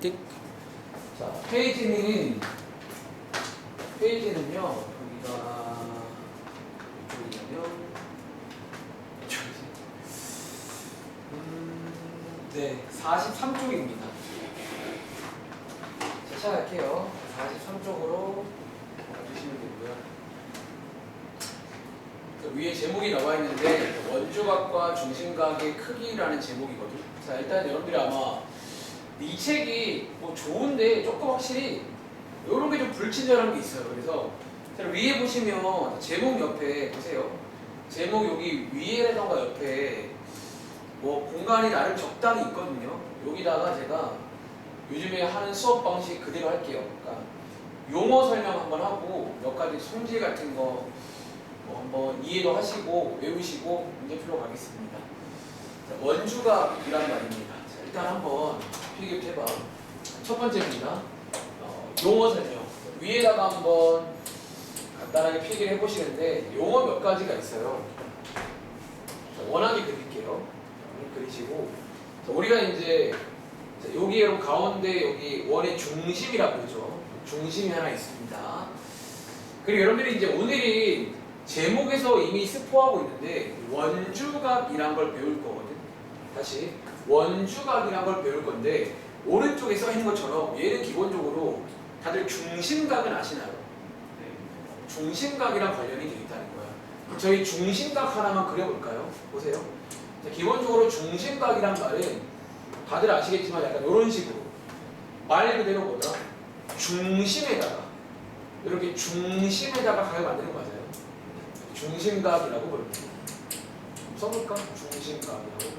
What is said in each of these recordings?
띡. 자, 페이지는요, 여기가 이쪽이냐면, 이쪽이지. 네, 43쪽입니다. 자, 시작할게요. 43쪽으로 가주시면 되고요. 위에 제목이 나와 있는데, 원주각과 중심각의 크기라는 제목이거든요. 자, 일단 여러분들이 아마 이 책이 뭐 좋은데 조금 확실히 이런 게 좀 불친절한 게 있어요. 그래서 위에 보시면 제목 옆에 보세요. 제목 여기 위에라던가 옆에 뭐 공간이 나름 적당히 있거든요. 여기다가 제가 요즘에 하는 수업 방식 그대로 할게요. 그러니까 용어 설명 한번 하고 몇 가지 성질 같은 거 뭐 한번 이해도 하시고 외우시고 문제 풀어 가겠습니다. 원주각이란 말입니다. 자, 일단 한번 필기해봐. 첫 번째입니다. 용어 설명. 위에다가 한번 간단하게 필기를 해보시는데 용어 몇 가지가 있어요. 자, 원하게 그릴게요. 그리시고 자, 우리가 이제 여기 여러분 가운데 여기 원의 중심이라고 그러죠. 중심이 하나 있습니다. 그리고 여러분들이 이제 오늘이 제목에서 이미 스포하고 있는데 원주각이란 걸 배울 거거든. 다시 원주각이란 걸 배울 건데 오른쪽에 써 있는 것처럼 얘는 기본적으로 다들 중심각은 아시나요? 네. 중심각이랑 관련이 되어 있다는 거야. 저희 중심각 하나만 그려볼까요? 보세요. 자, 기본적으로 중심각이란 말은 다들 아시겠지만 약간 이런 식으로 말 그대로 뭐다? 중심에다가 이렇게 중심에다가 각을 만드는 거 맞아요. 중심각이라고 부릅니다. 써볼까? 중심각이라고.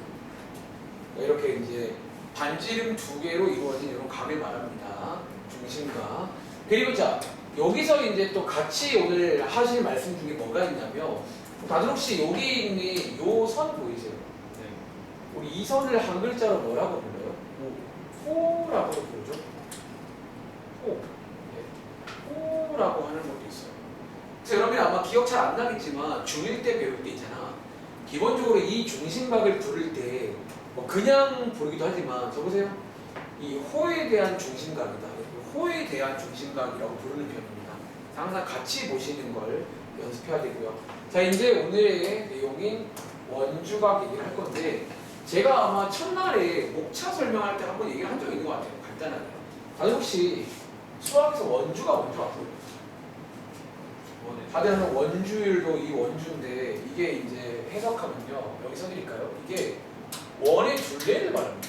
이렇게 이제 반지름 두 개로 이루어진 이런 각을 말합니다. 중심각. 그리고 자, 여기서 이제 또 같이 오늘 하실 말씀 중에 뭐가 있냐면, 다들 혹시 여기 있는 요 선 보이세요? 네. 우리 이 선을 한 글자로 뭐라고 불러요? 호라고도 부르죠? 호. 네. 호라고 하는 것도 있어요. 그래서 여러분이 아마 기억 잘 안 나겠지만 중1 때 배울 때 있잖아. 기본적으로 이 중심각을 부를 때 뭐 그냥 부르기도 하지만 저 보세요. 이 호에 대한 중심각이다. 호에 대한 중심각이라고 부르는 편입니다. 항상 같이 보시는 걸 연습해야 되고요. 자, 이제 오늘의 내용인 원주각 얘기를 할 건데 제가 아마 첫날에 목차 설명할 때 한번 얘기를 한 적이 있는 것 같아요. 간단하게. 다들 혹시 수학에서 원주가 뭔지 아세요? 다들 하는 원주율도 이 원주인데 이게 이제 해석하면요. 여기 써드릴까요? 이게 원의 둘레를 말합니다.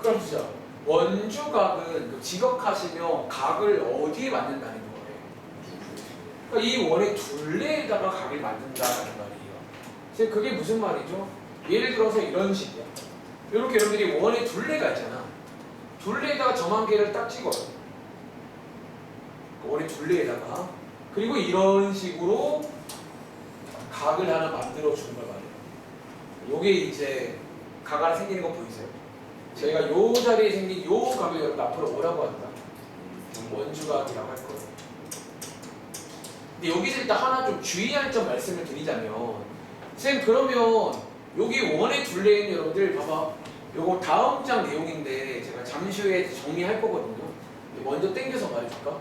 그럼 진짜 원주각은 지각하시면 각을 어디에 만든다는 거예요? 그러니까 이 원의 둘레에다가 각을 만든다는 말이에요. 그래서 그게 무슨 말이죠? 예를 들어서 이런 식이야. 이렇게 여러분들이 원의 둘레가 있잖아. 둘레에다가 점 한 개를 딱 찍어요. 원의 둘레에다가. 그리고 이런 식으로 각을 하나 만들어 주는 걸 말해요. 요게 이제 각 하나 생기는 거 보이세요? 저희가 요 자리에 생긴 요 각을 여러분 앞으로 뭐라고 한다? 원주각이라고 할 거예요. 근데 여기서 일단 하나 좀 주의할 점 말씀을 드리자면 선생님 그러면 여기 원의 둘레인 여러분들 봐봐. 요거 다음 장 내용인데 제가 잠시 후에 정리할 거거든요. 먼저 땡겨서 말해줄까?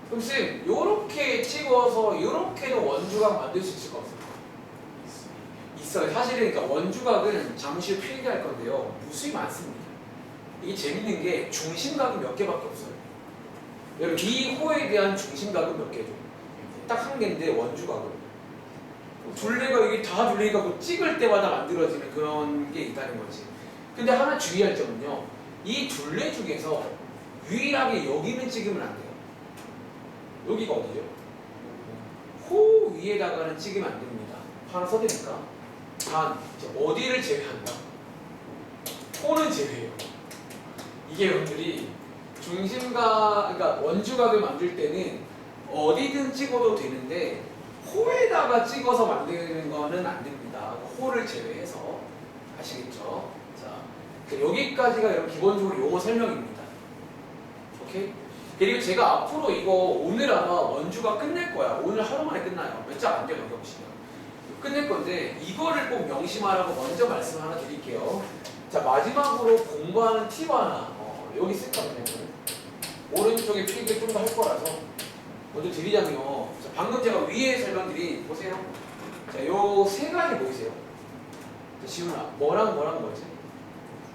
그럼 쌤 요렇게 찍어서 요렇게도 원주각 만들 수 있을 것 같아요. 있어요. 사실은 그러니까 원주각은 잠시 후 필기할 건데요. 무수히 많습니다. 이게 재밌는 게 중심각이 몇 개밖에 없어요. 여러분 이 호에 대한 중심각은 몇 개죠? 딱 한 개인데 원주각은 둘레가 이게 다 둘레가 뭐 찍을 때마다 만들어지는 그런 게 있다는 거지. 근데 하나 주의할 점은요. 이 둘레 중에서 유일하게 여기는 찍으면 안 돼요. 여기가 어디죠? 호 위에다가는 찍으면 안 됩니다. 하나 써드릴까? 단, 어디를 제외한다? 호는 제외해요. 이게 여러분들이 중심각, 그러니까 원주각을 만들 때는 어디든 찍어도 되는데 호에다가 찍어서 만드는 거는 안 됩니다. 호를 제외해서. 아시겠죠? 자, 여기까지가 여러분 기본적으로 용어 설명입니다. 오케이? 그리고 제가 앞으로 이거 오늘 아마 원주각 끝낼 거야. 오늘 하루 만에 끝나요. 몇 장 안 돼요, 넘겨보시면. 끝낼 건데 이거를 꼭 명심하라고 먼저 말씀 하나 드릴게요. 자, 마지막으로 공부하는 팁 하나 여기 쓸거든요. 오른쪽에 필기 좀 더 할 거라서 먼저 드리자면요. 자, 방금 제가 위에 설명드린 보세요. 자, 요 세 가지 보이세요? 자, 지훈아, 뭐랑 뭐지?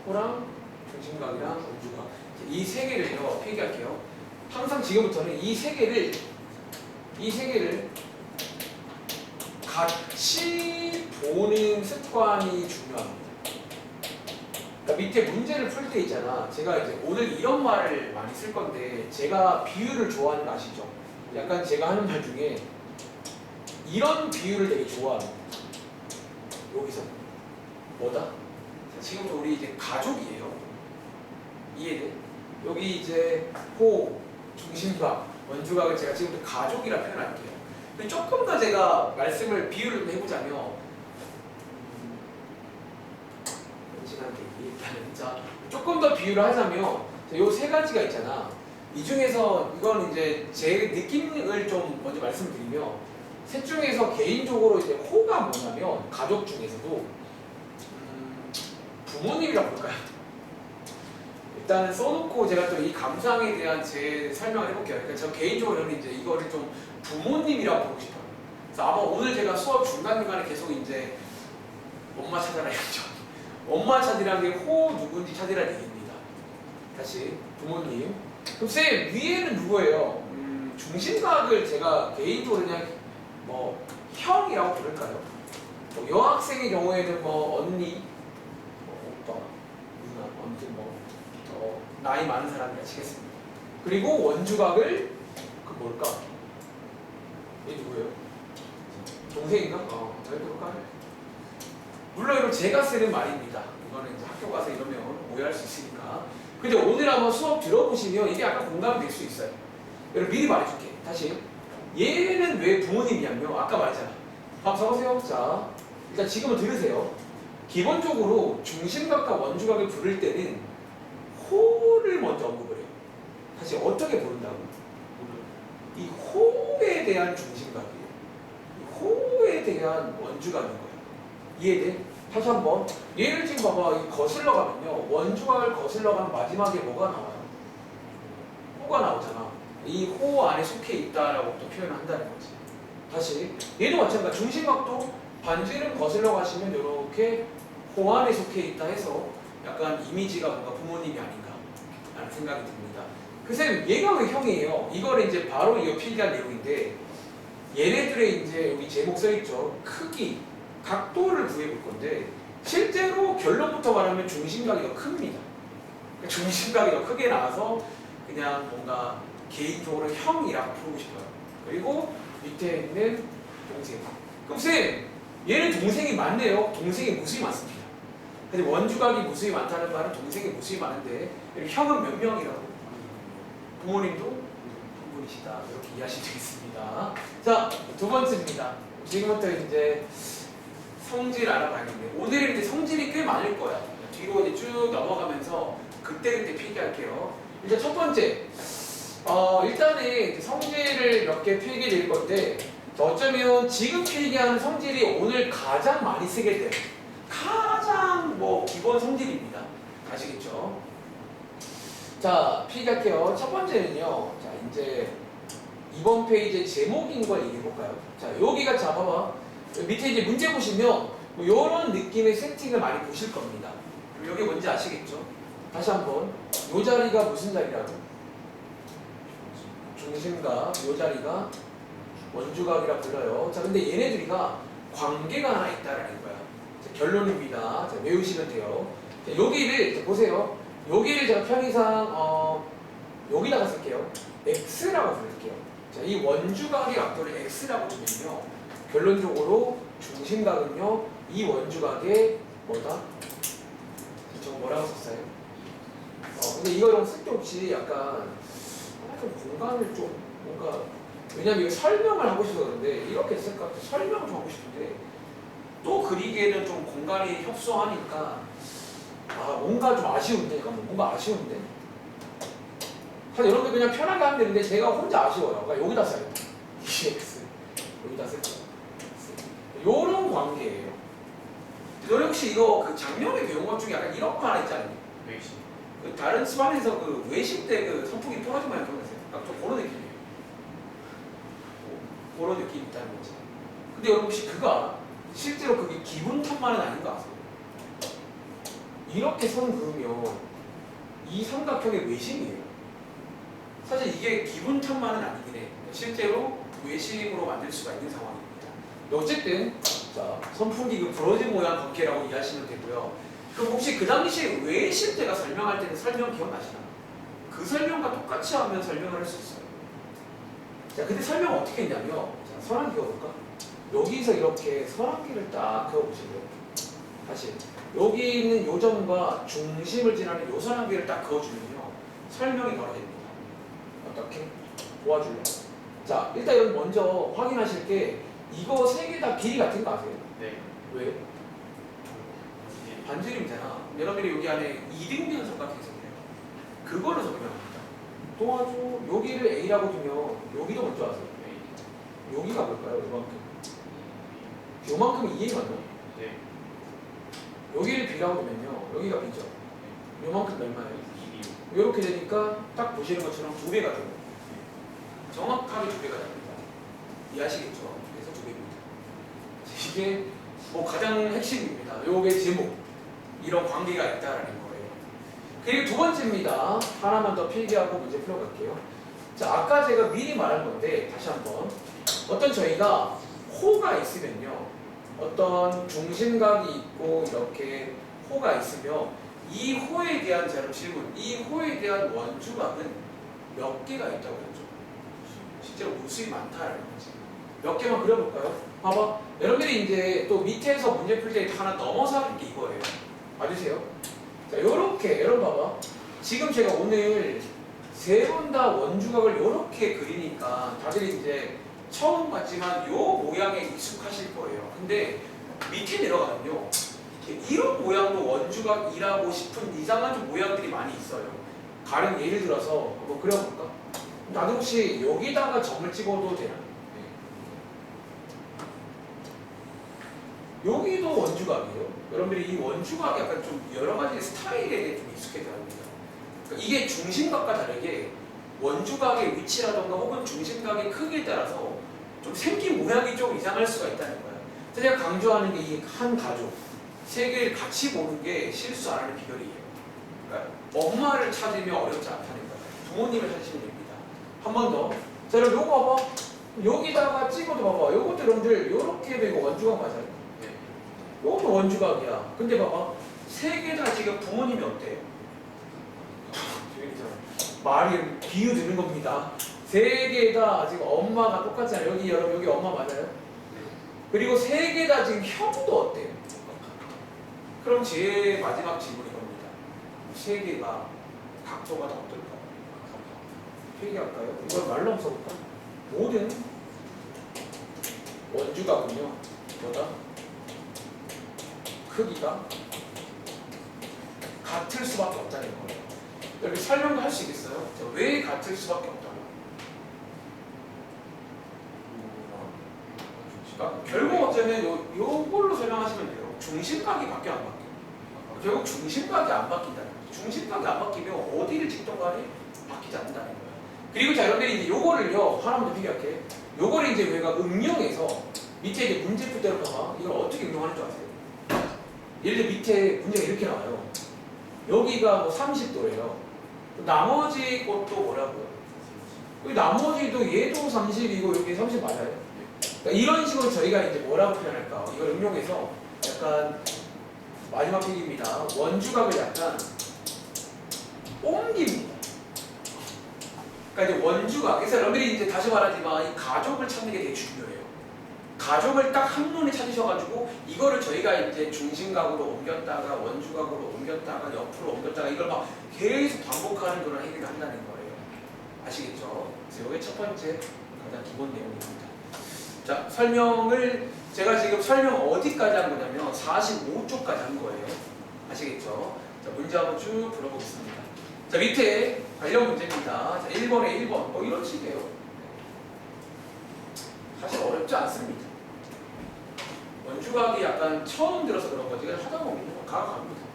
호랑 중심각이랑 원주각. 이 세 개를요 필기할게요. 항상 지금부터는 이 세 개를 같이 보는 습관이 중요합니다. 그러니까 밑에 문제를 풀 때 있잖아. 제가 이제 오늘 이런 말을 많이 쓸 건데 제가 비유를 좋아하는 거 아시죠? 약간 제가 하는 말 중에 이런 비유를 되게 좋아합니다. 여기서 뭐다? 자, 지금부터 우리 이제 가족이에요. 이해돼? 여기 이제 호, 중심각, 원주각을 제가 지금부터 가족이라 표현할게요. 근데 조금 더 제가 말씀을 비유를 좀 해보자면 자, 조금 더 비유를 하자면 요 세 가지가 있잖아. 이 중에서 이건 이제 제 느낌을 좀 먼저 말씀드리면 셋 중에서 개인적으로 이제 호가 뭐냐면 가족 중에서도 부모님이라고 볼까요? 일단 써놓고 제가 또 이 감상에 대한 제 설명을 해볼게요. 그러니까 저 개인적으로는 이제 이거를 좀 부모님이라고 보고 싶어요. 그래서 아마 오늘 제가 수업 중간중간에 계속 이제 엄마 찾아라 했죠. 엄마 찾으라는 게 호 누군지 찾으라는 얘기입니다. 다시 부모님. 그럼 쌤 위에는 누구예요? 중심각을 제가 개인적으로 그냥 뭐 형이라고 부를까요? 뭐 여학생의 경우에는 뭐 언니, 뭐 오빠, 누나, 아무튼 뭐 나이 많은 사람이라 치겠습니다. 그리고 원주각을 그 뭘까? 얘 누구예요? 동생인가? 잘 들어볼까요? 물론 이건 제가 쓰는 말입니다. 이거는 이제 학교 가서 이러면 오해할 수 있으니까. 근데 오늘 한번 수업 들어보시면 이게 약간 공감이 될 수 있어요. 여러분 미리 말해줄게. 다시. 얘는 왜 부모님이냐면 아까 말했잖아. 밥 써보세요. 자, 일단 지금은 들으세요. 기본적으로 중심각과 원주각을 부를 때는 호를 먼저 언급을 해요. 다시 어떻게 부른다고? 이 호에 대한 중심각이에요. 이 호에 대한 원주각인 거예요. 이해돼? 다시 한번 얘를 지금 봐봐. 거슬러 가면요 원주각을 거슬러 가면 마지막에 뭐가 나와요? 호가 나오잖아. 이 호 안에 속해 있다라고 또 표현을 한다는 거지. 다시 얘도 마찬가지. 중심각도 반지름 거슬러 가시면 이렇게 호 안에 속해 있다 해서 약간 이미지가 뭔가 부모님이 아닌가 라는 생각이 듭니다. 쌤 얘가 왜 형이에요? 이거를 이제 바로 이어 필기한 내용인데 얘네들의 이제 여기 제목 써있죠. 크기 각도를 구해볼 건데 실제로 결론부터 말하면 중심각이 더 큽니다. 그러니까 중심각이 더 크게 나와서 그냥 뭔가 개인적으로 형이라고 부르고 싶어요. 그리고 밑에 있는 동생. 그럼 쌤 얘는 동생이 많네요. 동생이 무수히 많습니다. 근데 원주각이 무수히 많다는 말은 동생이 무수히 많은데 형은 몇 명이라고? 부모님도 한 분이시다. 이렇게 이해하시면 되겠습니다. 자, 두 번째입니다. 지금부터 이제 성질 알아봐야겠는데 오늘은 이제 성질이 꽤 많을 거야. 뒤로 이제 쭉 넘어가면서 그때그때 필기할게요. 일단 첫 번째, 일단은 이제 성질을 몇 개 필기 드릴 건데 어쩌면 지금 필기하는 성질이 오늘 가장 많이 쓰게 돼요. 가장 뭐 기본 성질입니다. 아시겠죠? 자, 필기할게요. 첫 번째는요. 자, 이제 이번 페이지의 제목인 걸 얘기해볼까요? 자, 여기가 잡아봐. 밑에 이제 문제 보시면 뭐 이런 느낌의 세팅을 많이 보실 겁니다. 여기 뭔지 아시겠죠? 다시 한번 이 자리가 무슨 자리라고? 중심각. 이 자리가 원주각이라 불러요. 자, 근데 얘네들이가 관계가 하나 있다라는 거야. 자, 결론입니다. 자, 외우시면 돼요. 자, 여기를 자, 보세요. 여기를 제가 편의상 여기다가 쓸게요. X라고 부를게요. 자, 이 원주각의 각도를 X라고 두면요. 결론적으로 중심각은요 이 원주각의 뭐다? 저거 뭐라고 썼어요? 근데 이거랑 쓸데없이 약간 좀 공간을 좀 뭔가 왜냐면 이거 설명을 하고 싶어서 그런데 이렇게 쓸까? 설명을 좀 하고 싶은데 또 그리기에는 좀 공간이 협소하니까 뭔가 좀 아쉬운데 뭔가 아쉬운데 사실 여러분들 그냥 편하게 하면 되는데 제가 혼자 아쉬워요. 그러니까 여기다 써요. EX 여기다 쓸게요. 요런 관계예요. 너네 혹시 이거 그 작년에 배운 것 중에 약간 이런 거 하나 있잖아요. 외식. 그 다른 수반에서 그 외식 때 그 선풍기 부러진 모양 기억나세요? 약간 좀 그런 느낌이에요. 그런 느낌이 있다는 거지. 근데 여러분 혹시 그거 실제로 그게 기분 탓만은 아닌 거 아세요? 이렇게 선 그으면 이 삼각형의 외심이에요. 사실 이게 기분 탓만은 아니긴 해. 실제로 외심으로 만들 수가 있는 상황입니다. 어쨌든 자 선풍기 그 부러진 모양 관계라고 이해하시면 되고요. 그럼 혹시 그 당시에 외심 때가 설명할 때는 설명 기억나시나요? 그 설명과 똑같이 하면 설명을 할 수 있어요. 자, 근데 설명 어떻게 했냐면, 자, 선한 그어볼까? 여기서 이렇게 선한기를 딱 그어보시고요. 다시 여기 있는 요점과 중심을 지나는 요 선한기를 딱 그어주면요, 설명이 바로 됩니다. 어떻게? 도와줄래요? 자, 일단 여러분 먼저 확인하실 게 이거 세 개 다 길이 같은 거 아세요? 네. 왜? 반지름이잖아. 여러분들이 여기 안에 이등변 삼각형이 있어요. 그거를 설명합니다. 도와줘. 여기를 A라고 두면 여기도 먼저 아세요? 여기가 뭘까요? 요만큼. 요만큼이 2A 맞나요? 네. 여기를 B라고 두면요. 여기가 B죠. 요만큼 얼마예요? 2B. 이렇게 되니까 딱 보시는 것처럼 2배가 돼요. 정확하게 2배가 됩니다. 이해하시겠죠? 그래서 2배입니다. 이게 뭐 가장 핵심입니다. 요게 제목. 이런 관계가 있다라는 거예요. 그리고 두 번째입니다. 하나만 더 필기하고 문제 풀어갈게요. 자, 아까 제가 미리 말한 건데 다시 한번 어떤 저희가 호가 있으면요, 어떤 중심각이 있고 이렇게 호가 있으면 이 호에 대한 자 질문, 이 호에 대한 원주각은 몇 개가 있다고 했죠? 실제로 무수히 많다라는 거지. 몇 개만 그려볼까요? 봐봐. 여러분들이 이제 또 밑에서 문제 풀 때 하나 넘어서 하는 게 이거예요. 맞으세요? 자, 요렇게 여러분 봐봐. 지금 제가 오늘 세 번 다 원주각을 요렇게 그리니까 다들 이제 처음 봤지만 요 모양에 익숙하실 거예요. 근데 밑에 내려가면요, 이런 모양도 원주각이라고 싶은 이상한 좀 모양들이 많이 있어요. 가령 예를 들어서 뭐 그려볼까? 나도 혹시 여기다가 점을 찍어도 되나? 여기도 원주각이에요. 여러분들이 이 원주각이 약간 좀 여러 가지 스타일에 대해 좀 익숙해져야 합니다. 그러니까 이게 중심각과 다르게 원주각의 위치라던가 혹은 중심각의 크기에 따라서 좀 생긴 모양이 좀 이상할 수가 있다는 거예요. 제가 강조하는 게 이 한 가족, 세 개를 같이 보는 게 실수 안 하는 비결이에요. 그러니까 엄마를 찾으면 어렵지 않다는 거예요. 부모님을 찾으시면 됩니다. 한 번 더. 자, 여러분 요거 봐봐. 여기다가 찍어도 봐봐. 요것도 여러분들 요렇게 되고 원주각 맞아요. 이것도 원주각이야. 근데 봐봐. 세 개 다 지금 부모님이 어때요? 말이 비유 드는 겁니다. 세 개 다 지금 엄마가 똑같잖아요. 여기 여러분 여기 엄마 맞아요? 그리고 세 개 다 지금 형도 어때요? 그럼 제 마지막 질문이 겁니다. 세 개가 각도가 다 어떨까요? 회개할까요? 이걸 말로 한번 써볼까? 모든 원주각은요, 뭐다? 크기가 같을 수밖에 없다는 거예요. 여기 설명도 할 수 있겠어요? 자, 왜 같을 수밖에 없다고? 그러니까 결국 어쩌면 요걸로 설명하시면 돼요. 중심각이 바뀌어 안 바뀌어? 결국 중심각이 안 바뀐다는 거죠. 중심각이 안 바뀌면 어디를 찍던 간에 바뀌지 않는다는 거예요. 그리고 자, 여러분들이 이제 요거를요, 하나만 더 비교할게. 요거를 이제 우리가 응용해서 밑에 이제 문제 풀 때로 봐봐. 이걸 어떻게 응용하는 줄 아세요? 예를 들어 밑에 문제가 이렇게 나와요. 여기가 뭐 30도래요. 나머지 것도 뭐라고요? 나머지도 얘도 30이고 여기 30 맞아요? 그러니까 이런 식으로 저희가 이제 뭐라고 표현할까? 이걸 응용해서 약간 마지막 얘기입니다. 원주각을 약간 옮깁니다. 그러니까 이제 원주각. 그래서 여러분들이 이제 다시 말하지만 이 가족을 찾는 게 되게 중요해요. 가족을 딱 한눈에 찾으셔가지고 이거를 저희가 이제 중심각으로 옮겼다가 원주각으로 옮겼다가 옆으로 옮겼다가 이걸 막 계속 반복하는 그런 행위를 한다는 거예요. 아시겠죠? 그래서 이게 첫 번째 가장 기본 내용입니다. 자, 설명을 제가 지금 설명 어디까지 한 거냐면 45쪽까지 한 거예요. 아시겠죠? 자, 문제 한번 쭉 풀어보겠습니다. 자, 밑에 관련 문제입니다. 자, 1번에 1번 뭐 이런 식이에요. 사실 어렵지 않습니다. 원주각이 약간 처음 들어서 그런 거지. 그냥 하다 보면 가갑니다.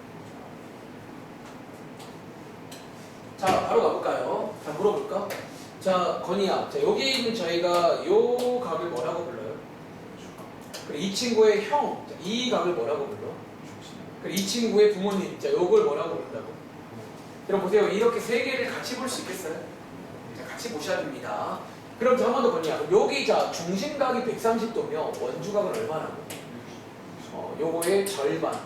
자, 바로 가볼까요? 자, 물어볼까? 자, 건이야. 자, 여기 있는 저희가 요 각을 뭐라고 불러요? 그리고 이 친구의 형, 자, 이 각을 뭐라고 불러? 그리고 이 친구의 부모님, 자, 요걸 뭐라고 부른다고? 그럼 보세요. 이렇게 세 개를 같이 볼 수 있겠어요? 자, 같이 보셔야 됩니다. 그럼 한 번 더 건이야. 그럼 여기 자, 중심각이 130도면 원주각은 얼마나고? 요거의 절반.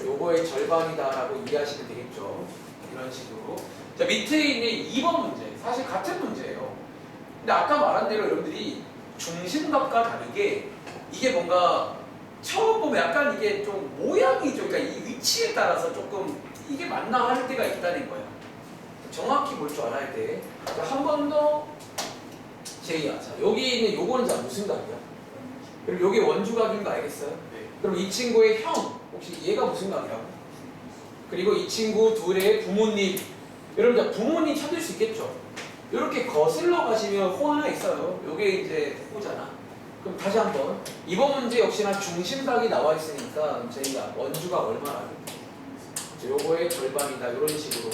요거의 절반이다라고 이해하시면 되겠죠. 이런 식으로. 자, 밑에 있는 2번 문제. 사실 같은 문제예요. 근데 아까 말한 대로 여러분들이 중심각과 다르게 이게 뭔가 처음 보면 약간 이게 좀 모양이 좀, 그러니까 이 위치에 따라서 조금 이게 맞나 할 때가 있다는 거야. 정확히 볼 줄 알아야 돼. 자, 한 번 더. 제이야. 자, 여기 있는 요거는 자, 무슨 각이야? 그리고 요게 원주각인 거 알겠어요? 네. 그럼 이 친구의 형, 혹시 얘가 무슨 각이라고? 그리고 이 친구 둘의 부모님. 여러분, 자, 부모님 찾을 수 있겠죠? 이렇게 거슬러 가시면 호 하나 있어요. 요게 이제 호잖아. 그럼 다시 한번. 이번 문제 역시나 중심각이 나와 있으니까 저희가 원주각 얼마나? 요거의 절반이다. 이런 식으로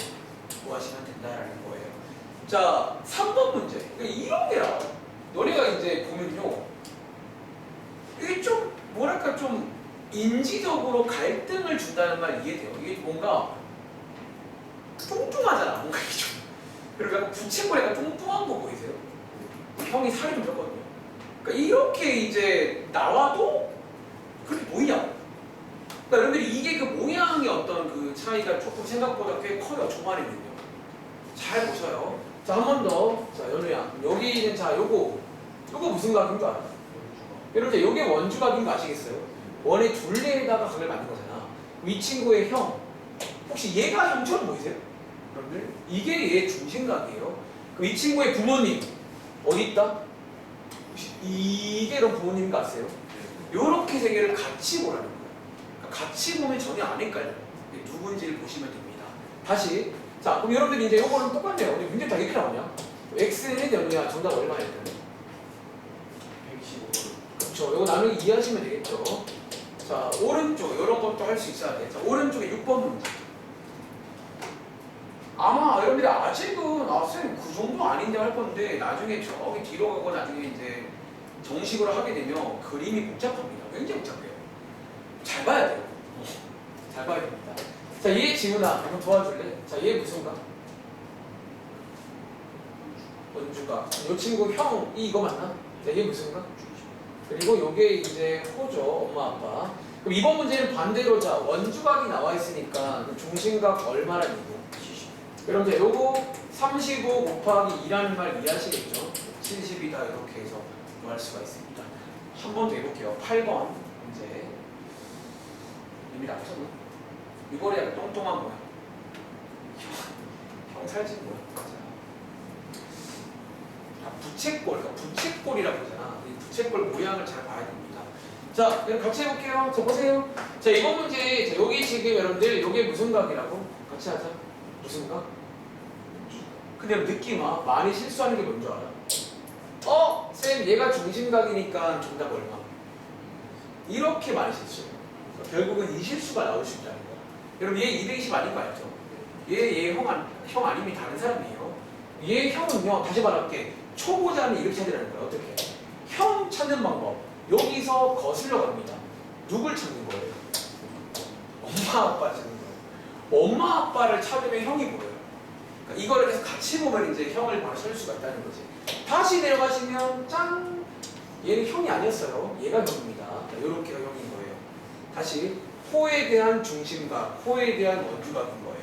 구하시면 된다라는 거예요. 자, 3번 문제. 이런 게야. 너네가 이제 보면요. 이게 좀, 뭐랄까, 좀 인지적으로 갈등을 준다는 말 이해돼요. 이게 뭔가 뚱뚱하잖아. 뭔가 이게 좀. 그리고 약간 부채꼴이 뚱뚱한 거 보이세요? 형이 살이 좀 쪘거든요. 그러니까 이렇게 이제 나와도 그렇게 보이냐? 그러니까 여러분들이 이게 그 모양의 어떤 그 차이가 조금 생각보다 꽤 커요. 초반에는요. 잘 보셔요. 자, 한 번 더. 자, 연우야. 여기 있는 자, 요거 무슨 각인 줄 알아? 여러분, 요게 원주각인 거 아시겠어요? 원의 둘레에다가 각을 만든 거잖아. 이 친구의 형. 혹시 얘가 형처럼 보이세요? 여러분들? 이게 얘의 중심각이에요. 그럼 이 친구의 부모님. 어디 있다? 혹시 이게 그럼 부모님 같으세요? 요렇게 세 개를 같이 보라는 거예요. 그러니까 같이 보면 전혀 안 헷갈려요. 누군지를 보시면 됩니다. 다시. 자, 그럼 여러분들 이제 요거는 똑같네요. 근데 문제 다 이렇게 나오냐? x는 연우야. 정답 얼마일까요? 125. 그렇죠. 요거 나누기 이해하시면 되겠죠. 자, 오른쪽 이런 것도 할 수 있어야 돼. 자, 오른쪽에 6번 문제. 아마 여러분들이 아직은 쌤 그 정도 아닌데 할 건데 나중에 저기 뒤로 가고 나중에 이제 정식으로 하게 되면 그림이 복잡합니다. 굉장히 복잡해요. 잘 봐야 돼요. 잘 봐야 됩니다. 자, 얘 지훈아, 한번 도와줄래? 자, 얘 무슨 각? 원주각. 이 친구 형이 이거 맞나? 자, 얘 무슨 각? 그리고 요게 이제 호죠. 엄마 아빠. 그럼 이번 문제는 반대로 자, 원주각이 나와 있으니까 중심각 얼마라는 얘기야? 그럼 이제 요거 35 곱하기 2라는 말 이해하시겠죠? 70이다 이렇게 해서 구할 수가 있습니다. 한 번 더 해볼게요. 8번 문제. 이미 나쁘셨나? 이거를 약간 똥똥한 모양. 형 살찐 모양. 부채꼴, 그러니까 부채꼴이라고 하잖아. 이 부채꼴 모양을 잘 봐야 됩니다. 자, 그럼 같이 해볼게요. 자, 보세요. 자, 이번 문제, 자, 여기 지금 여러분들, 요게 무슨 각이라고? 같이 하자. 무슨 각? 근데 느낌 와. 많이 실수하는 게 뭔지 알아? 쌤, 얘가 중심각이니까 정답 얼마? 이렇게 많이 실수해요. 그러니까 결국은 이 실수가 나올 수 있다는 거야. 여러분, 얘 220 아닌 거 알죠? 얘 형 아니면 다른 사람이에요. 얘 형은요, 다시 말할게. 초보자는 이렇게 찾으라는 거예요. 어떻게? 형 찾는 방법. 여기서 거슬러 갑니다. 누굴 찾는 거예요? 엄마, 아빠 찾는 거예요. 엄마, 아빠를 찾으면 형이 보여요. 그러니까 이거를 계속 같이 보면 이제 형을 바로 찾을 수가 있다는 거지. 다시 내려가시면 짠! 얘는 형이 아니었어요. 얘가 형입니다. 이렇게가 형인 거예요. 다시 호에 대한 중심각, 호에 대한 원주각인 거예요.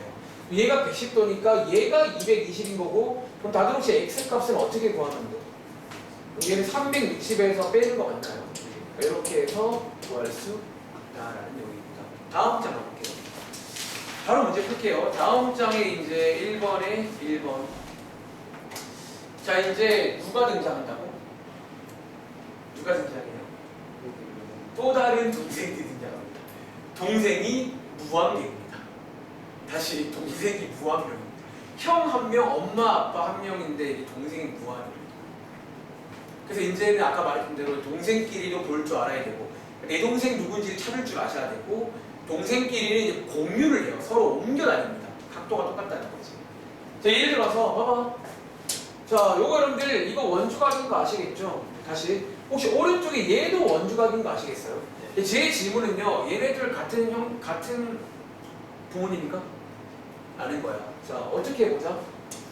얘가 110도니까 얘가 220인 거고, 그럼 다들 x 값을 어떻게 구하면 돼? 얘는 360에서 빼는 거 맞나요? 이렇게 해서 구할 수 있다라는 얘기입니다. 다음 장 가볼게요. 바로 문제 풀게요. 다음 장에 이제 1번에 1번. 자, 이제 누가 등장한다고? 누가 등장해요? 또 다른 동생이 등장합니다. 동생이 무한명입니다. 다시 동생이 무한명입니다. 형 한 명, 엄마, 아빠 한 명인데 동생이 무한명입니다. 그래서 이제는 아까 말했던 대로 동생끼리도 볼 줄 알아야 되고 내 동생 누군지를 찾을 줄 아셔야 되고 동생끼리는 이제 공유를 해요. 서로 옮겨 다닙니다. 각도가 똑같다는 거지. 자, 예를 들어서 봐봐. 자, 요거 여러분들 이거 원주각인 거 아시겠죠? 다시 혹시 오른쪽에 얘도 원주각인 거 아시겠어요? 제 질문은요. 얘네들 같은 부모님인가? 아는 거야. 자, 어떻게 해보자.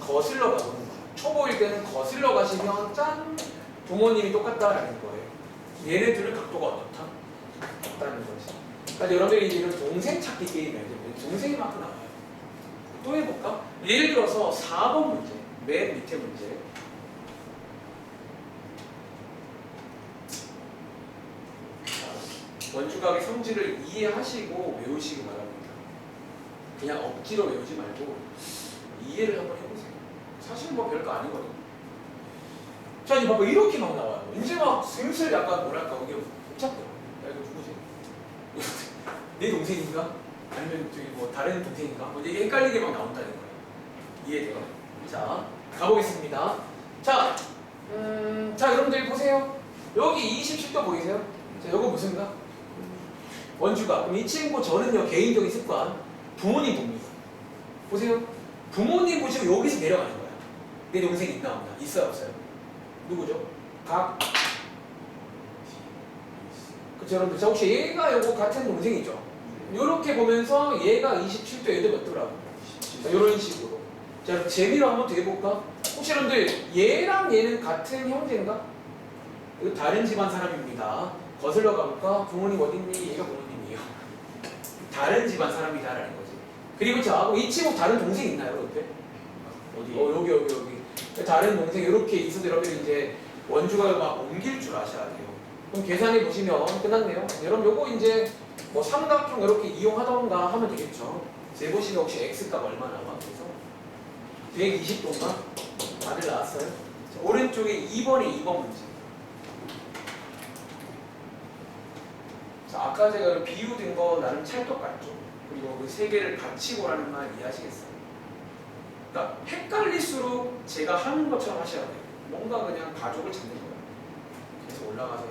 거슬러 가보는 거야. 초보일 때는 거슬러 가시면 짠! 부모님이 똑같다라는 거예요. 얘네들은 각도가 어떻다? 같다는 거지. 그러니까 여러분들이 이제 이런 동생 찾기 게임이야. 동생이 막 나와요. 또 해볼까? 예를 들어서 4번 문제. 맨 밑에 문제. 원주각의 성질을 이해하시고 외우시기 바랍니다. 그냥 억지로 외우지 말고 이해를 한번 해보세요. 사실 뭐 별거 아니거든요. 자, 이제 봐봐. 이렇게 막 나와요. 이제 막 슬슬 약간 뭐랄까, 이게 복잡해요. 야, 이거 누구지? 내 동생인가? 아니면 저기 뭐 다른 동생인가? 뭐 이게 헷갈리게 막 나온다는 거예요. 이해돼요? 자, 가보겠습니다. 자, 자, 여러분들 보세요. 여기 27도 보이세요? 자, 요거 무슨가? 원주각. 그럼 이 친구 저는요, 개인적인 습관. 부모님 봅니다. 보세요. 부모님 보시고 여기서 내려가는 거야. 내 동생이 있나 없나? 있어요, 없어요? 누구죠? 각. 그쵸, 여러분들. 자, 혹시 얘가 요거 같은 동생이죠? 요렇게 보면서 얘가 27도 얘도 몇 도라고? 자, 요런 식으로. 자, 재미로 한번 더 해볼까? 혹시 여러분들 얘랑 얘는 같은 형제인가? 이거 다른 집안 사람입니다. 거슬러 가볼까? 부모님 어딨니? 얘가 부모님이에요. 다른 집안 사람이다라는 거지. 그리고 자, 이 친구 다른 동생 있나요? 옆에? 어디? 여기. 다른 동생 이렇게 있어도 여러분들 이제 원주각을 막 옮길 줄 아셔야 돼요. 그럼 계산해 보시면 끝났네요. 여러분 요거 이제 뭐 삼각형 이렇게 이용하던가 하면 되겠죠. 재보시면 혹시 x값 얼마 나와? 그래서 120도인가? 다들 나왔어요? 자, 오른쪽에 2번에 2번 문제. 자, 아까 제가 비유된 거 나름 찰떡 같죠? 그리고 그 세 개를 같이 보라는 말 이해하시겠어요? 그러니까 헷갈릴수록 제가 하는 것처럼 하셔야 돼요. 뭔가 그냥 가족을 찾는 거예요. 그래서 올라가서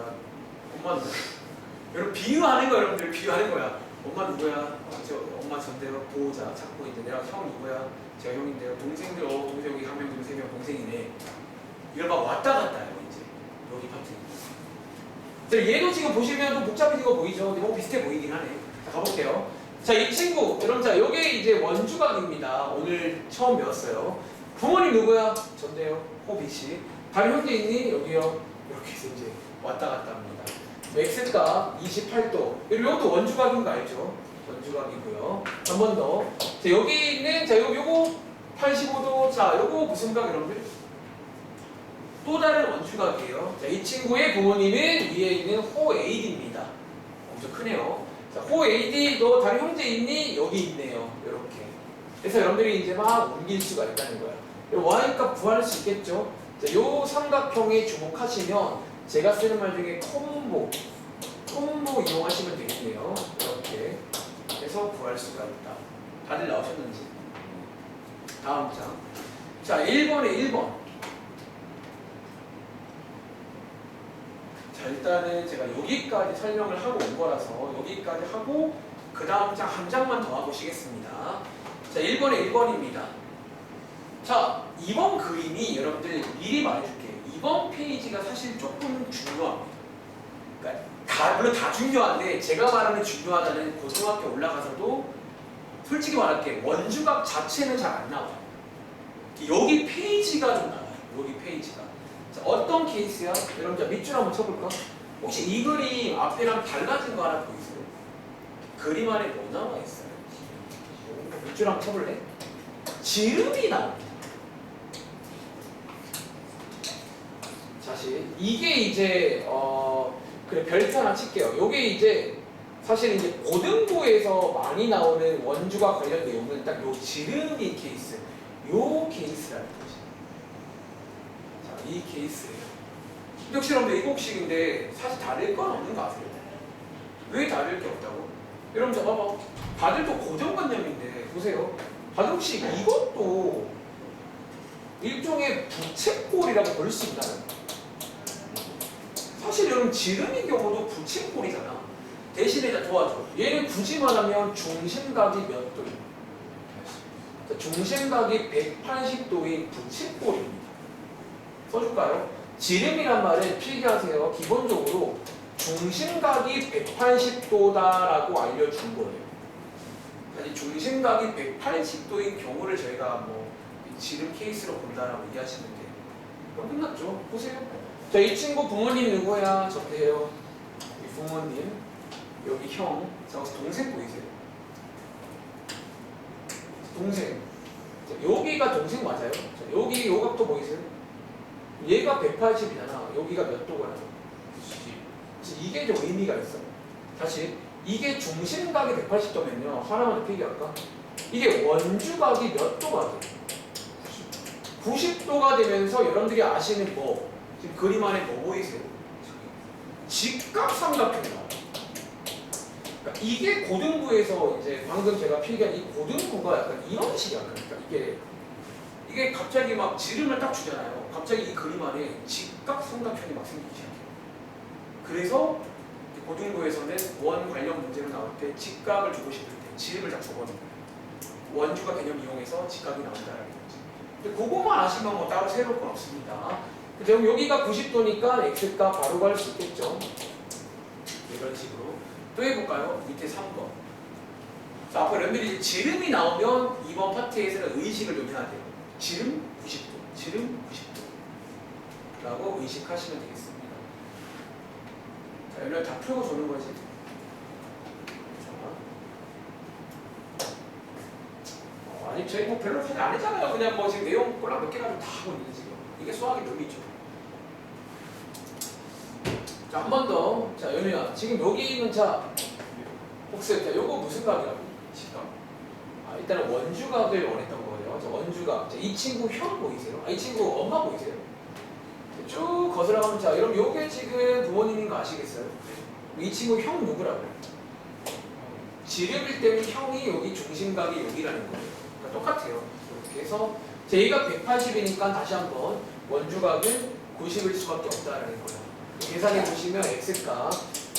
엄마 누구야? 여러분 비유하는 거 여러분들 비유하는 거야. 엄마 누구야? 저 엄마 전대로 보호자 찾고 있는데 내가 형 누구야? 제가 형인데요. 동생들 동생 여기 한 명, 둘, 세 명 동생이네. 이걸 막 왔다 갔다 해요 이제 여기 파트. 얘도 지금 보시면 좀 복잡해진 거 보이죠? 근데 뭐 비슷해 보이긴 하네. 자, 가볼게요. 자, 이 친구, 여러분, 자, 요게 이제 원주각입니다. 오늘 처음 배웠어요. 부모님 누구야? 전데요. 호비씨. 다른 형제 있니? 여기요. 이렇게 해서 이제 왔다 갔다 합니다. x값 28도. 이것도 원주각인 거 알죠? 원주각이고요. 한 번 더. 자, 여기 있는, 자, 요거 85도. 자, 요거 무슨 각, 여러분들? 또 다른 원주각이에요. 자, 이 친구의 부모님은 위에 있는 호 AD입니다. 엄청 크네요. 자, 호 AD 너 다른 형제 있니? 여기 있네요. 이렇게. 그래서 여러분들이 이제 막 옮길 수가 있다는 거야. y값 구할 수 있겠죠? 자, 요 삼각형에 주목하시면 제가 쓰는 말 중에 콤보 이용하시면 되겠네요. 이렇게 해서 구할 수가 있다. 다들 나오셨는지? 다음 장. 자, 1번에 1번. 자, 일단은 제가 여기까지 설명을 하고 온 거라서 여기까지 하고 그 다음 장 한 장만 더 하보시겠습니다. 자, 1번에 1번입니다. 자, 이번 그림이 여러분들 미리 말해줄게요. 이번 페이지가 사실 조금 중요합니다. 그러니까 물론 다 중요한데 제가 말하는 중요하다는 고등학교 올라가서도 솔직히 말할게 원주각 자체는 잘 안 나와요. 여기 페이지가 좀 나와요. 여기 페이지가. 자, 어떤 케이스야? 여러분 자 밑줄 한번 쳐볼까? 혹시 이 그림 앞에랑 달라진 거 하나 보이세요? 그림 안에 뭐 나와 있어요? 밑줄 한번 쳐볼래? 지름이 나옵니다. 사실 이게 이제 그래 별표 하나 칠게요. 요게 이제 사실 이제 고등부에서 많이 나오는 원주각 관련 내용은 딱 요 지름이 케이스, 요 케이스라는 거지. 자, 이 케이스예요. 역시 여러분들 일곱식인데 사실 다를 건 없는 거 아세요? 왜 다를 게 없다고? 여러분 저 봐봐. 다들 또 고정관념인데 보세요. 다들 혹시 이것도 일종의 부채꼴이라고 볼 수 있나요? 사실 여러분 지름의 경우도 부채꼴이잖아. 대신에 이제 도와줘. 얘는 굳이 말하면 중심각이 몇 도입니다. 중심각이 180도인 부침골입니다. 써줄까요? 지름이란 말은 필기하세요. 기본적으로 중심각이 180도다라고 알려준 거예요. 아니 중심각이 180도인 경우를 저희가 뭐 지름 케이스로 본다라고 이해하시면 돼요. 그럼 끝났죠? 보세요. 자, 이 친구 부모님 누구야? 저예요. 이 부모님, 여기 형, 자, 동생 보이세요? 동생. 자, 여기가 동생 맞아요? 자, 여기 요 각도 보이세요? 얘가 180이잖아. 여기가 몇 도가 나요? 90. 이게 좀 의미가 있어. 다시. 이게 중심각이 180도면요. 하나만 더 필기할까? 이게 원주각이 몇 도가 돼? 90도가 되면서 여러분들이 아시는 뭐 지금 그림 안에 뭐 보이세요? 직각삼각형이 나와요. 그러니까 이게 고등부에서 이제 방금 제가 필기한 이 고등부가 약간 이런 식이야. 그러니까 이게 갑자기 막 지름을 딱 주잖아요. 갑자기 이 그림 안에 직각삼각형이 막 생기기 시작해요. 그래서 고등부에서는 원 관련 문제로 나올 때 직각을 주고 싶을 때 지름을 딱 적어놓는 거예요. 원주가 개념 이용해서 직각이 나온다라는 거지. 근데 그것만 아시면 뭐 따로 새로울 건 없습니다. 그럼 여기가 90도니까 x값 바로 구할 수 있겠죠. 이런 식으로. 또 해볼까요? 밑에 3번. 자, 앞으로 여러분들이 지름이 나오면 이번 파트에서는 의식을 좀 해야 돼요. 지름 90도, 지름 90도 라고 의식하시면 되겠습니다. 자, 여기를 다 풀고 주는 거지. 아니 저희 뭐 별로 사실 안 했잖아요. 그냥 뭐 지금 내용 꼴랑 몇 개 가지고 다 하고 있는데 지금 이게 수학의 묘미죠. 자, 한 번 더. 자, 연우야 지금 여기는 자 복습. 자, 요거 무슨 각이라고? 직각. 아, 일단은 원주각을 원했던 거예요. 자, 원주각. 자, 이 친구 형 보이세요? 아, 이 친구 엄마 보이세요? 쭉 거슬러가면 자, 여러분 요게 지금 부모님인 거 아시겠어요? 이 친구 형 누구라고요? 지름일 때는 형이 여기 중심각이 여기라는 거예요. 그러니까 똑같아요. 이렇게 해서 얘가 180이니까 다시 한번 원주각은 90일 수밖에 없다라는 거예요. 계산해 보시면 x값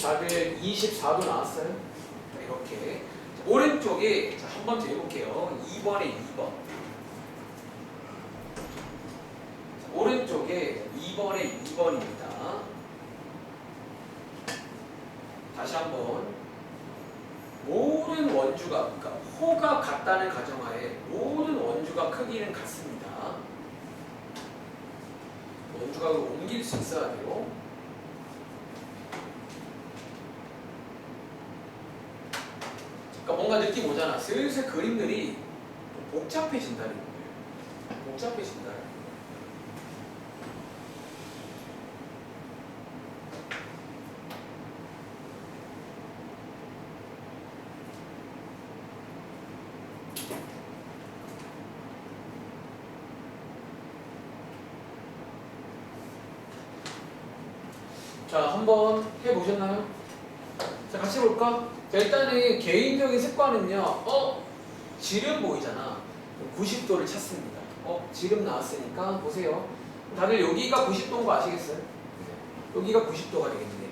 답을 24도 나왔어요. 이렇게 자, 오른쪽에 한 번 더 해볼게요. 2번에 2번. 자, 오른쪽에 2번에 2번입니다. 다시 한번 모든 원주가 그러니까 호가 같다는 가정하에 모든 원주가 크기는 같습니다. 원주각을 옮길 수 있어야 돼요. 그러니까 뭔가 느낌 오잖아. 슬슬 그림들이 복잡해진다는 거예요. 복잡해진다. 자, 한번 해보셨나요? 자, 같이 볼까? 자, 일단은 개인적인 습관은요. 지름 보이잖아. 90도를 찾습니다. 지름 나왔으니까 보세요. 다들 여기가 90도인 거 아시겠어요? 여기가 90도가 되겠네.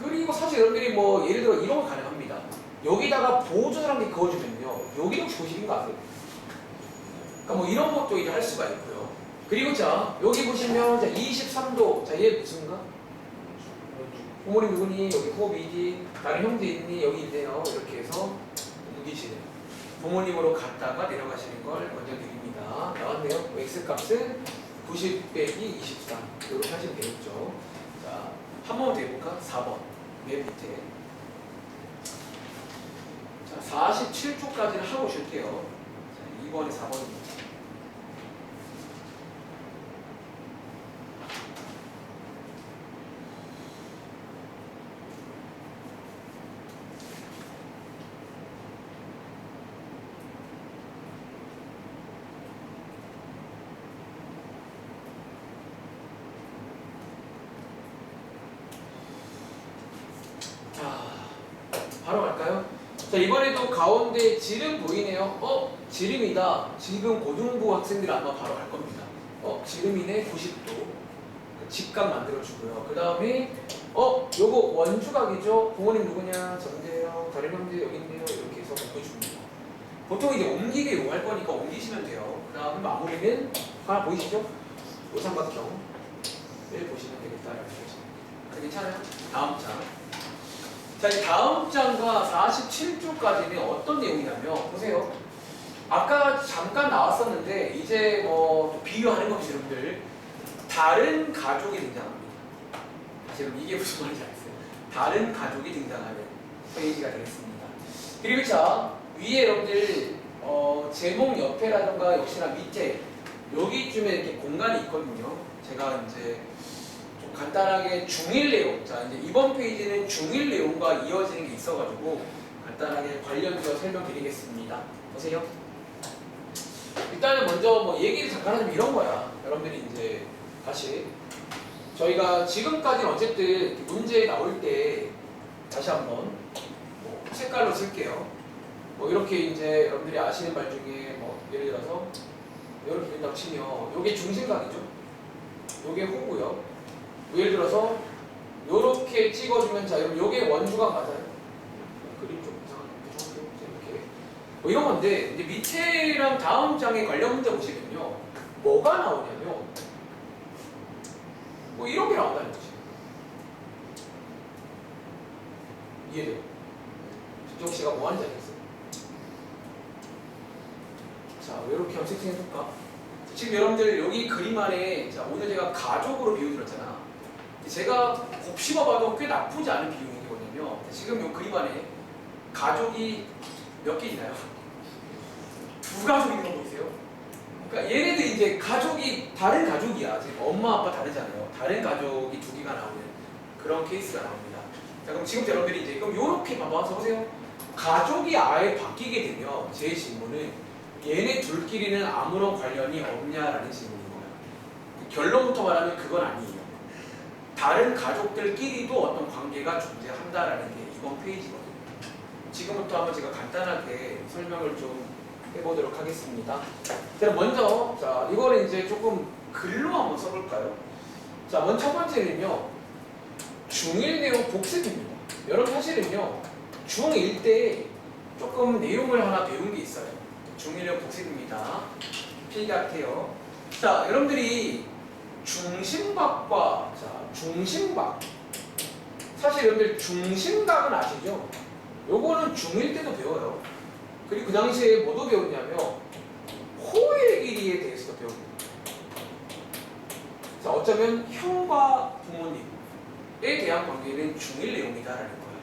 그리고 사실 여러분들이 뭐 예를 들어 이런 거 가능합니다. 여기다가 보조를 한 개 그어주면요. 여기도 90인 거 아세요? 그러니까 뭐 이런 것도 이제 할 수가 있고요. 그리고 자, 여기 보시면 자, 23도. 자, 얘 무슨가? 부모님 누구니? 여기 호비지. 다른 형제 있니? 여기 있네요. 이렇게 해서 옮기시는. 부모님으로 갔다가 내려가시는 걸 먼저 드립니다. 나왔네요. x값은 90 빼기 23. 이렇게 하시면 되겠죠. 자, 한 번 더 해볼까? 4번. 맨 밑에. 자, 47초까지는 하고 쉴게요. 자, 2번에 4번입니다. 바로 갈까요? 자, 이번에도 가운데 지름 보이네요. 지름이다. 지금 고등부 학생들 아마 바로 갈 겁니다. 지름이네 90도. 직각 만들어주고요. 그 다음에 요거 원주각이죠. 부모님 누구냐? 정재영, 다른 형제 여기 있네요. 이렇게 해서 옮겨줍니다. 보통 이제 옮기게 이용할 거니까 옮기시면 돼요. 그 다음에 마무리는 하나 보이시죠? 요삼각형을 보시면 되겠다라는 거죠. 괜찮아요? 다음 장. 자, 이 다음 장과 47조까지는 어떤 내용이냐면 보세요. 아까 잠깐 나왔었는데 이제 비교하는 겁니다, 여러분들. 다른 가족이 등장합니다. 지금 이게 무슨 말인지 알겠어요? 다른 가족이 등장하는 페이지가 되겠습니다. 그리고 자, 위에 여러분들 제목 옆에라던가 역시나 밑에 여기쯤에 이렇게 공간이 있거든요. 제가 이제 좀 간단하게 중일 내용, 자 이제 이번 페이지는 중일 내용과 이어지는 게 있어가지고 간단하게 관련해서 설명드리겠습니다. 보세요. 일단은 먼저 뭐 얘기를 잠깐 하자면 이런 거야. 여러분들이 이제 다시 저희가 지금까지는 어쨌든 문제 나올 때 다시 한번 뭐 색깔로 쓸게요. 뭐 이렇게 이제 여러분들이 아시는 말 중에 뭐 예를 들어서 이렇게 그린다고 치면 요게 중심각이죠. 요게 호고요. 예를 들어서 요렇게 찍어주면 자 여러분 요게 원주각 맞아요. 그림 좀 이상한데 이렇게 뭐 이런 건데 이제 밑에랑 다음 장에 관련 문제 보시면요 뭐가 나오냐면 뭐 이런 게 나온다는 거지. 이해돼요? 주정 씨가 뭐 하는지 알겠어요? 자, 이렇게 한번 세팅해볼까? 지금 여러분들 여기 그림 안에 자, 오늘 제가 가족으로 비유드렸잖아. 제가 곱씹어봐도 꽤 나쁘지 않은 비유이거든요. 지금 이 그림 안에 가족이 몇 개 있나요? 두 가족 있는 거 보이세요? 그러니까 얘네들 이제 가족이 다른 가족이야. 지금 엄마 아빠 다르잖아요. 다른 가족이 두 개가 나오는 그런 케이스가 나옵니다. 자 그럼 지금 여러분들이 이제 그럼 요렇게 봐봐서 보세요. 가족이 아예 바뀌게 되면 제 질문은 얘네 둘끼리는 아무런 관련이 없냐라는 질문인 거예요. 결론부터 말하면 그건 아니에요. 다른 가족들끼리도 어떤 관계가 존재한다라는 게 이번 페이지거든요. 지금부터 한번 제가 간단하게 설명을 좀 해보도록 하겠습니다. 그럼 먼저 자 이거는 이제 조금 글로 한번 써볼까요? 자 먼저 첫 번째는요 중1 내용 복습입니다. 여러분 사실은요 중1 때 조금 내용을 하나 배운 게 있어요. 중1 내용 복습입니다. 필기할게요. 자 여러분들이 중심각과 자 중심각 사실 여러분들 중심각은 아시죠? 요거는 중1 때도 배워요. 그리고 그 당시에 뭐도 배웠냐면 호의 길이에 대해서도 배웁니다. 자 어쩌면 형과 부모님에 대한 관계는 중1 내용이다라는 거예요.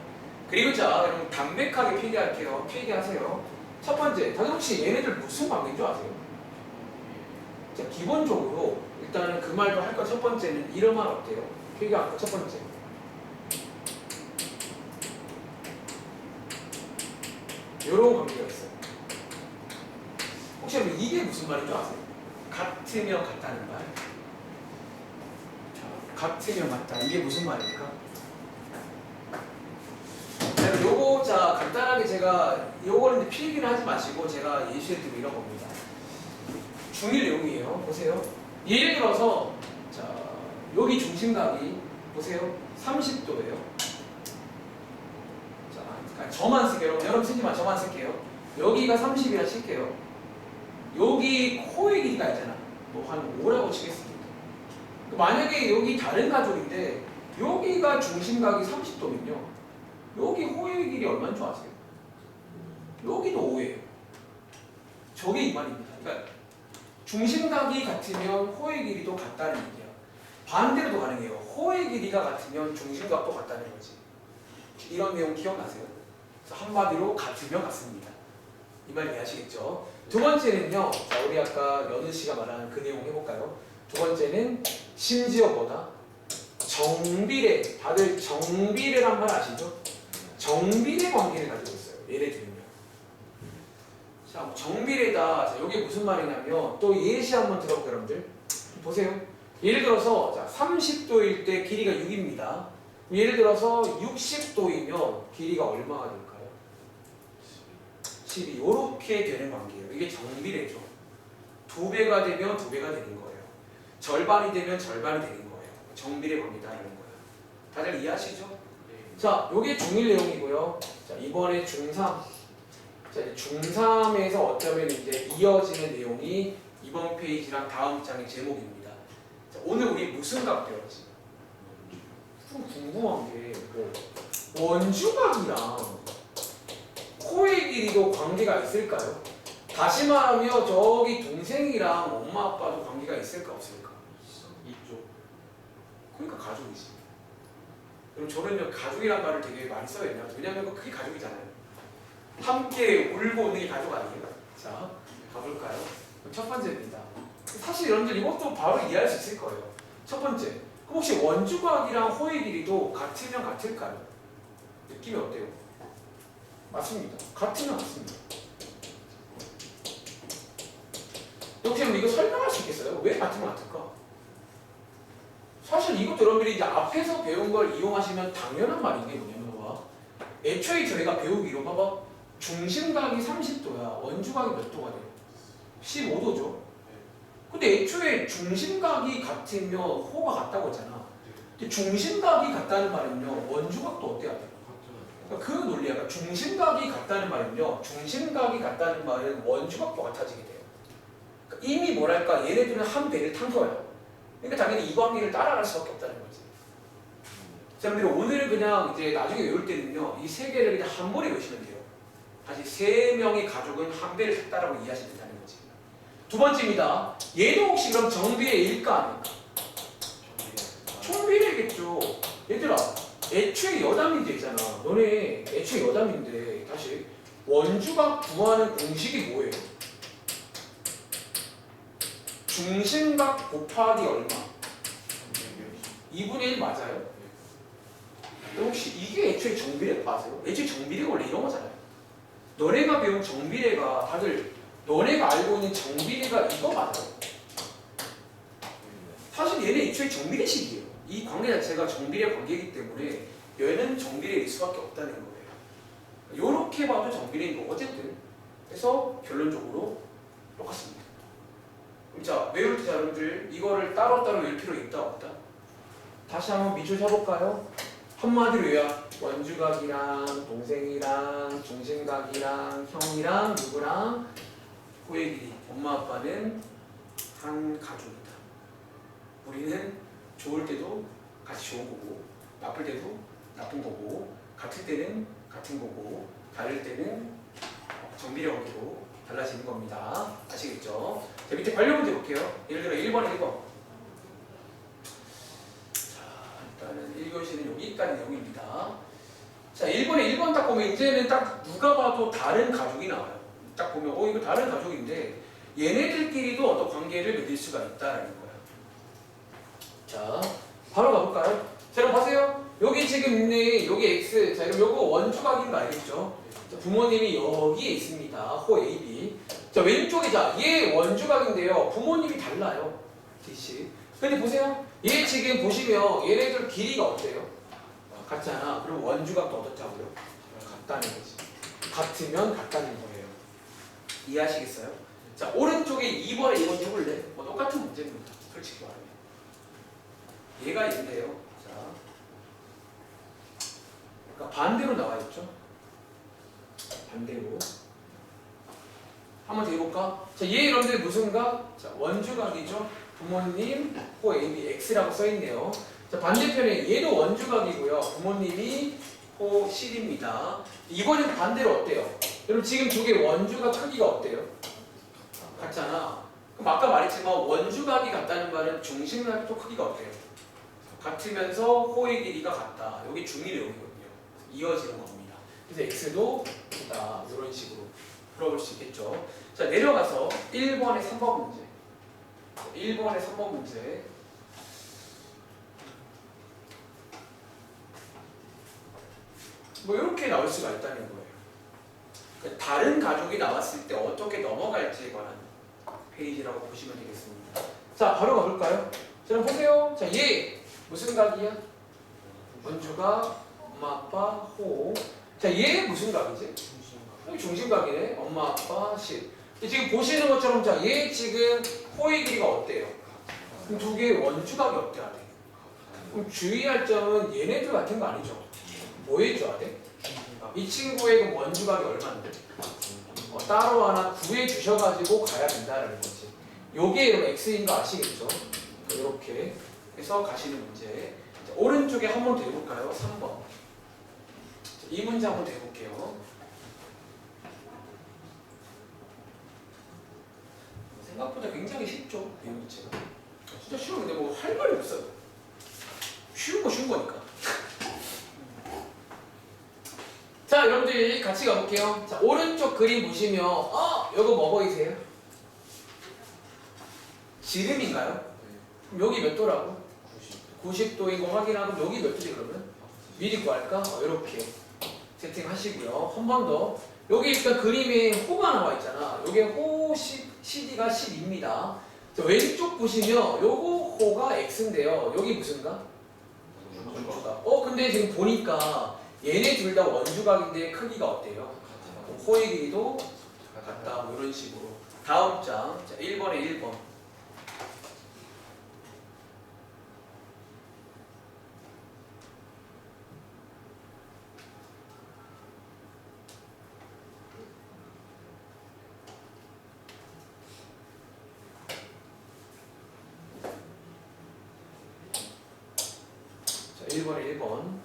그리고 자 여러분 담백하게 필기할게요. 필기하세요. 첫 번째, 다들 혹시 얘네들 무슨 관계인 줄 아세요? 자 기본적으로 일단은 그 말도 할 거 첫 번째는 이름만 어때요? 필기할 거 첫 번째. 이런 관계가 있어요. 혹시 여러분 이게 무슨 말인 줄 아세요? 같으면 같다는 말. 자, 같으면 같다. 이게 무슨 말입니까? 자, 요거 자 간단하게 제가 요거는 필기는 하지 마시고 제가 예시를 들어 이런 겁니다. 중1 내용이에요. 보세요. 예를 들어서 자 여기 중심각이 보세요. 30도예요. 자, 저만 쓸게요. 여러분 쓰지만 저만 쓸게요. 여기가 30이라 칠게요. 여기 코의 길이가 있잖아. 뭐 한 5라고 치겠습니다. 만약에 여기 다른 가족인데 여기가 중심각이 30도면요. 여기 호의 길이 얼마인 줄 아세요? 여기도 5예요. 저게 이 말입니다. 그러니까 중심각이 같으면 호의 길이도 같다는 얘기야. 반대로도 가능해요. 호의 길이가 같으면 중심각도 같다는 거지. 이런 내용 기억나세요? 그래서 한마디로 같으면 같습니다. 이 말 이해하시겠죠? 두 번째는요. 자, 우리 아까 연우 씨가 말한 그 내용 해볼까요? 두 번째는 심지어 뭐다? 정비례. 다들 정비례란 말 아시죠? 정비례 관계를 가지고 있어요. 예를 들면. 자, 정비례다. 자, 이게 무슨 말이냐면 또 예시 한번 들어볼게요, 여러분들. 보세요. 예를 들어서 자, 30도일 때 길이가 6입니다. 예를 들어서 60도이면 길이가 얼마가 될까요? 12. 이렇게 되는 관계예요. 이게 정비례죠. 2배가 되면 2배가 되는 거예요. 절반이 되면 절반이 되는 거예요. 정비례 관계다라는 거예요. 다들 이해하시죠? 자, 요게 중1 내용이고요. 자, 이번에 중3. 자, 이제 중3에서 어쩌면 이제 이어지는 내용이 이번 페이지랑 다음 장의 제목입니다. 자, 오늘 우리 무슨 각 배웠지? 좀 궁금한 게 뭐 원주각이랑 코의 길이도 관계가 있을까요? 다시 말하면 저기 동생이랑 엄마 아빠도 관계가 있을까 없을까? 이쪽. 그러니까 가족이지. 그럼 저는요 가족이란 말을 되게 많이 써야 되냐? 왜냐면 그게 가족이잖아요. 함께 울고 오는 게 가족 아니에요? 자, 가볼까요? 첫 번째입니다. 사실 여러분들 이것도 바로 이해할 수 있을 거예요. 첫 번째, 그럼 혹시 원주각이랑 호의 길이도 같으면 같을까요? 느낌이 어때요? 맞습니다. 같으면 맞습니다. 혹시 이거 설명할 수 있겠어요? 왜 같으면 같을까? 사실 이것도 여러분들이 이제 앞에서 배운 걸 이용하시면 당연한 말인 게 뭐냐면 봐. 애초에 저희가 배우기로 봐봐. 중심각이 30도야. 원주각이 몇 도가 돼요? 15도죠. 근데 애초에 중심각이 같으면 호가 같다고 했잖아. 근데 중심각이 같다는 말은요. 원주각도 어때야 돼요? 그러니까 그 논리야. 그러니까 중심각이 같다는 말은요. 중심각이 같다는 말은 원주각도 같아지게 돼요. 그러니까 이미 뭐랄까 얘네들은 한 배를 탄 거야. 그러니까 당연히 이 관계를 따라갈 수밖에 없다는 거지. 자, 근데 오늘은 그냥 이제 나중에 외울 때는요. 이 세 개를 그냥 한 번에 외우시면 돼요. 다시 세 명의 가족은 한 배를 탔다라고 이해하시면 된다는 거지. 두 번째입니다. 얘도 혹시 그럼 정비례 일까 아닐까? 총비례겠죠. 얘들아, 애초에 여담인데 있잖아. 너네 애초에 여담인데 다시 원주각 구하는 공식이 뭐예요? 중심각 곱하기 얼마? 2분의 1 맞아요? 혹시 이게 애초에 정비례 맞아요? 애초에 정비례가 원래 이런 거잖아요. 너네가 배운 정비례가 다들 너네가 알고 있는 정비례가 이거 맞아요? 사실 얘네 애초에 정비례식이에요. 이 관계 자체가 정비례 관계이기 때문에 얘는 정비례일 수밖에 없다는 거예요. 이렇게 봐도 정비례인 거 어쨌든. 그래서 결론적으로 똑같습니다. 그럼 자, 외울 때 여러분들 이거를 따로따로 외울 필요 있다 없다? 다시 한번 밑줄 쳐볼까요? 한마디로 요약. 원주각이랑 동생이랑 중심각이랑 형이랑 누구랑 호의 길이 엄마 아빠는 한 가족이다. 우리는 좋을 때도 같이 좋은 거고 나쁠 때도 나쁜 거고 같을 때는 같은 거고 다를 때는 정비례 관계로 달라지는 겁니다. 아시겠죠? 자, 밑에 관련 문제 볼게요. 예를 들어 1번에 1번. 자, 일단은 1교시는 여기까지 내용입니다. 자, 1번에 1번 딱 보면 이제는 딱 누가 봐도 다른 가족이 나와요. 딱 보면 이거 다른 가족인데 얘네들끼리도 어떤 관계를 맺을 수가 있다라는 거예요. 자, 바로 가볼까요? 자, 그럼 보세요. 여기 지금 있네. 여기 X. 자, 그럼 요거 원주각인 거 알겠죠? 자, 부모님이 여기에 있습니다. 호 AB. 자, 왼쪽에 얘 원주각인데요. 부모님이 달라요. DC. 근데 보세요. 얘 지금 보시면 얘네들 길이가 어때요? 같잖아. 그럼 원주각도 어떻다고요? 같다는 거지. 같으면 같다는 거예요. 이해하시겠어요? 자, 오른쪽에 2번에 2번 해볼래? 뭐 똑같은 문제입니다. 솔직히 말하면. 얘가 있는데요. 자, 그러니까 반대로 나와 있죠. 반대로. 한번 더 해볼까? 자, 얘 이런데 무슨 각? 자, 원주각이죠. 부모님 호 AB X라고 써있네요. 자, 반대편에 얘도 원주각이고요. 부모님이 호 C입니다. 이번엔 반대로 어때요? 여러분 지금 두 개 원주각 크기가 어때요? 같잖아. 그럼 아까 말했지만 원주각이 같다는 말은 중심각도 크기가 어때요? 같으면서 호의 길이가 같다. 여기 중1 내용이거든요. 이어지는 겁니다. 그래서 X도 같다. 이런 식으로 풀어볼 수 있겠죠. 자, 내려가서 1번에 3번 문제. 1번에 3번 문제. 뭐 이렇게 나올 수가 있다는 거예요. 그러니까 다른 가족이 나왔을 때 어떻게 넘어갈지에 관한 페이지라고 보시면 되겠습니다. 자, 바로 가볼까요? 자, 그럼 보세요. 자, 얘 무슨 각이야? 원주각, 엄마, 아빠, 호. 자, 얘 무슨 각이지? 중심각이네. 엄마, 아빠, 실. 지금 보시는 것처럼 얘 지금 호의 길이가 어때요? 그럼 두 개의 원주각이 어때야 돼? 그럼 주의할 점은 얘네들 같은 거 아니죠? 뭐 해줘야 돼? 이 친구의 그 원주각이 얼마인데? 따로 하나 구해 주셔가지고 가야 된다라는 거지. 요게 x인 거 아시겠죠? 이렇게 해서 가시는 문제. 자, 오른쪽에 한 번 더 해볼까요? 3번. 이 문제 한번 더 해볼게요. 생각보다 굉장히 쉽죠? 이 문제가. 진짜 쉬워. 근데 뭐 할 말이 없어요. 쉬운 거 쉬운 거니까. 자, 여러분들 같이 가볼게요. 자, 오른쪽 그림 보시면 이거 뭐 보이세요? 지름인가요? 그럼 여기 몇 도라고? 90도인 거 확인하고 여기 몇 도지 그러면? 미리 구할까? 이렇게 세팅하시고요. 한 번 더. 여기 일단 그림에 호가 나와 있잖아. 여기 호 CD가 10입니다. 자, 왼쪽 보시면 요거 호가 X인데요. 여기 무슨가? 원주각. 근데 지금 보니까 얘네 둘 다 원주각인데 크기가 어때요? 호의 길이도 같다. 뭐 이런 식으로. 다음 장. 자, 1번에 1번. 자, 1번에 1번.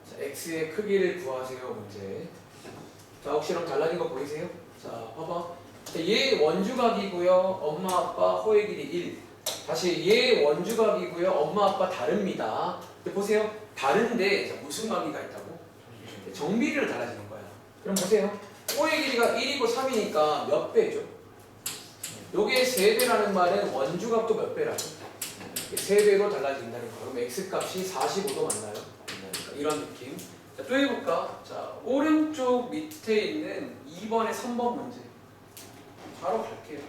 자, x의 크기를 구하세요. 문제. 자, 혹시 그럼 달라진 거 보이세요? 자, 봐봐. 자, 얘 원주각이고요. 엄마 아빠 호의 길이 1. 다시 얘 원주각이고요. 엄마 아빠 다릅니다. 근데 보세요. 다른데 자, 무슨 관계가 있다고? 정비례로 달라지는 거야. 그럼 보세요. 호의 길이가 1이고 3이니까 몇 배죠? 요게 3배라는 말은 원주각도 몇 배라고? 3배로 달라진다는 거. 그럼 x값이 45도 맞나요? 이런 느낌. 자, 또 해볼까? 자, 오른쪽 밑에 있는 2번에 3번 문제. 바로 갈게요.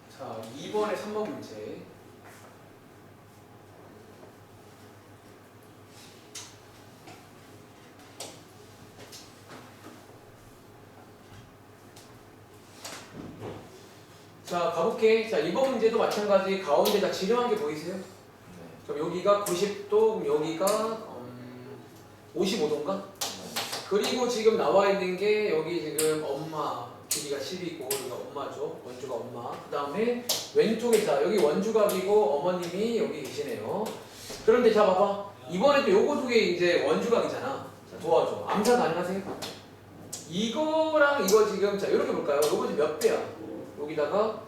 자, 2번에 3번 문제. 자, 가볼게. 자, 이번 문제도 마찬가지 가운데 다 지름한 게 보이세요? 그럼 여기가 90도, 그럼 여기가 55도인가? 그리고 지금 나와 있는 게 여기 지금 엄마 길이가 10이고 여기가 엄마죠. 원주가 엄마. 그 다음에 왼쪽에 자 여기 원주각이고 어머님이 여기 계시네요. 그런데 자 봐봐. 이번에 또 요거 두 개 이제 원주각이잖아. 자 도와줘. 암산 가능하세요? 이거랑 이거 지금 자 이렇게 볼까요? 요거 지금 몇 배야? 여기다가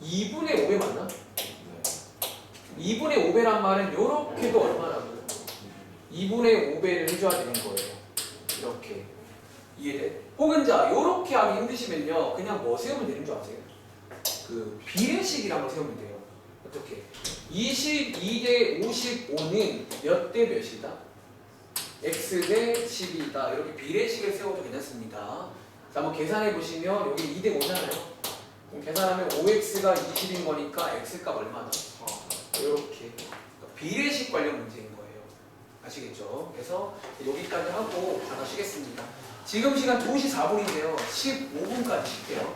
2분의 5배 맞나? 2분의 5배란 말은 요렇게도 얼마라고요? 2분의 5배를 해줘야 되는 거예요. 이렇게. 이해돼? 혹은 자 요렇게 하기 힘드시면요 그냥 뭐 세우면 되는 줄 아세요? 그 비례식이란 걸 세우면 돼요. 어떻게? 22대 55는 몇 대 몇이다? x 대 10이다. 이렇게 비례식을 세워도 괜찮습니다. 자 한번 계산해 보시면 여기 2대 5잖아요. 그럼 계산하면 5x가 20인 거니까 x값 얼마다? 이렇게 비례식 관련 문제인 거예요. 아시겠죠? 그래서 여기까지 하고 잠깐 쉬겠습니다. 지금 시간 2시 4분인데요. 15분까지 쉴게요.